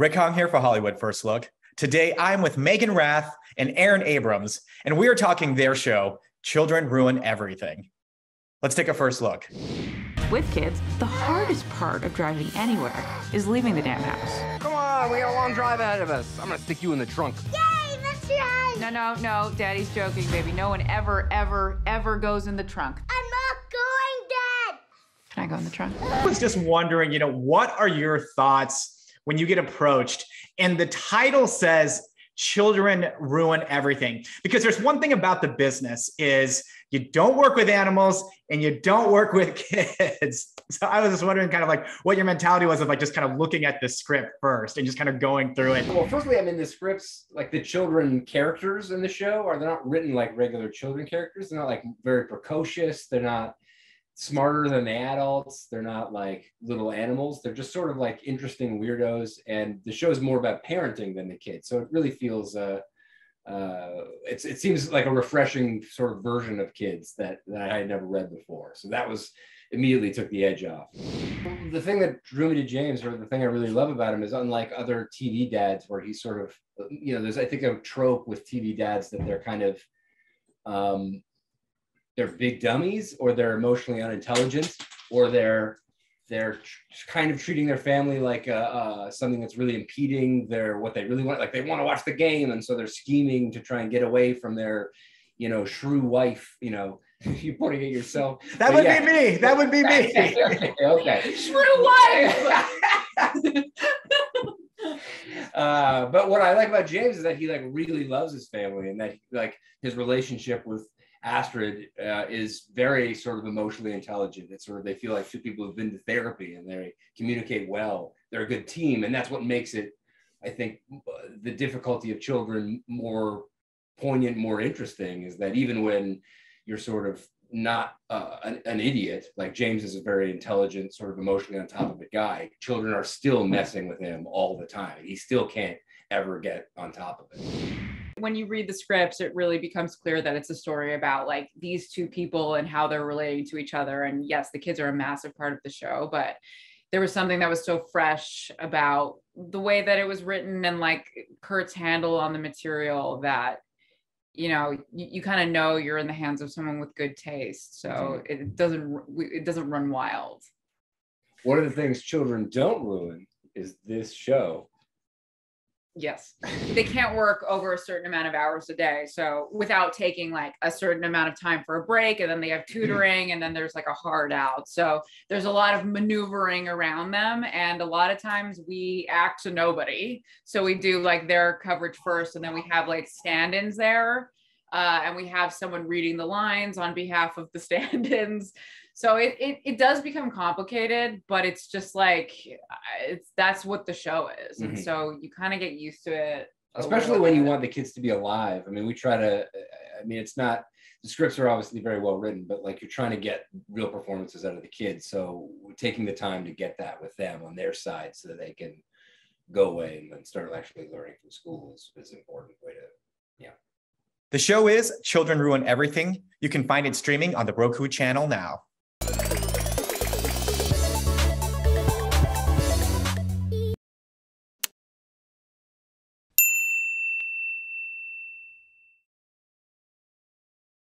Rick Hong here for Hollywood First Look. Today, I'm with Meagan Rath and Aaron Abrams, and we are talking their show, Children Ruin Everything. Let's take a first look. With kids, the hardest part of driving anywhere is leaving the damn house. Come on, we got a long drive ahead of us. I'm gonna stick you in the trunk. Yay, let's ride! No, Daddy's joking, baby. No one ever goes in the trunk. I'm not going, Dad! Can I go in the trunk? I was just wondering, what are your thoughts when you get approached and the title says, Children Ruin Everything? Because there's one thing about the business is you don't work with animals and you don't work with kids. So I was just wondering kind of like what your mentality was of like just kind of looking at the script first and just kind of going through it. Well, firstly, I mean, the scripts, like the children characters in the show, they're not written like regular children characters. They're not like very precocious. They're not smarter than the adults. They're not like little animals. They're just sort of like interesting weirdos. And the show is more about parenting than the kids. So it really feels, it seems like a refreshing sort of version of kids that I had never read before. So that was immediately took the edge off. The thing that drew me to James, or the thing I really love about him, is unlike other TV dads where he's sort of, there's, I think, a trope with TV dads that they're kind of, they're big dummies, or they're emotionally unintelligent, or they're kind of treating their family like something that's really impeding what they really want. Like they want to watch the game, and so they're scheming to try and get away from their, shrew wife. You're pointing at yourself. That would be me. That would be me. Okay. Shrew wife. But what I like about James is that he like really loves his family, and that like his relationship with Astrid is very sort of emotionally intelligent. It's sort of, they feel like two people who've been to therapy and they communicate well. They're a good team. And that's what makes it, I think, the difficulty of children more poignant, more interesting, is that even when you're sort of not an idiot, like James is a very intelligent, sort of emotionally on top of it guy, children are still messing with him all the time. He still can't ever get on top of it. When you read the scripts, it really becomes clear that it's a story about like these two people and how they're relating to each other. And yes, the kids are a massive part of the show, but there was something that was so fresh about the way that it was written and like Kurt's handle on the material that, you kind of know you're in the hands of someone with good taste. So it doesn't run wild. One of the things children don't ruin is this show. Yes, they can't work over a certain amount of hours a day. So without taking like a certain amount of time for a break, and then they have tutoring, and then there's like a hard out. So there's a lot of maneuvering around them. And a lot of times we act to nobody. So we do like their coverage first, and then we have like stand-ins there. And we have someone reading the lines on behalf of the stand-ins. So it does become complicated, but it's just like, that's what the show is. And so you kind of get used to it. Especially when you want the kids to be alive. I mean, it's not, the scripts are obviously very well written, but like you're trying to get real performances out of the kids. So we're taking the time to get that with them on their side so that they can go away and then start actually learning from school is an important way to, The show is Children Ruin Everything. You can find it streaming on the Roku channel now.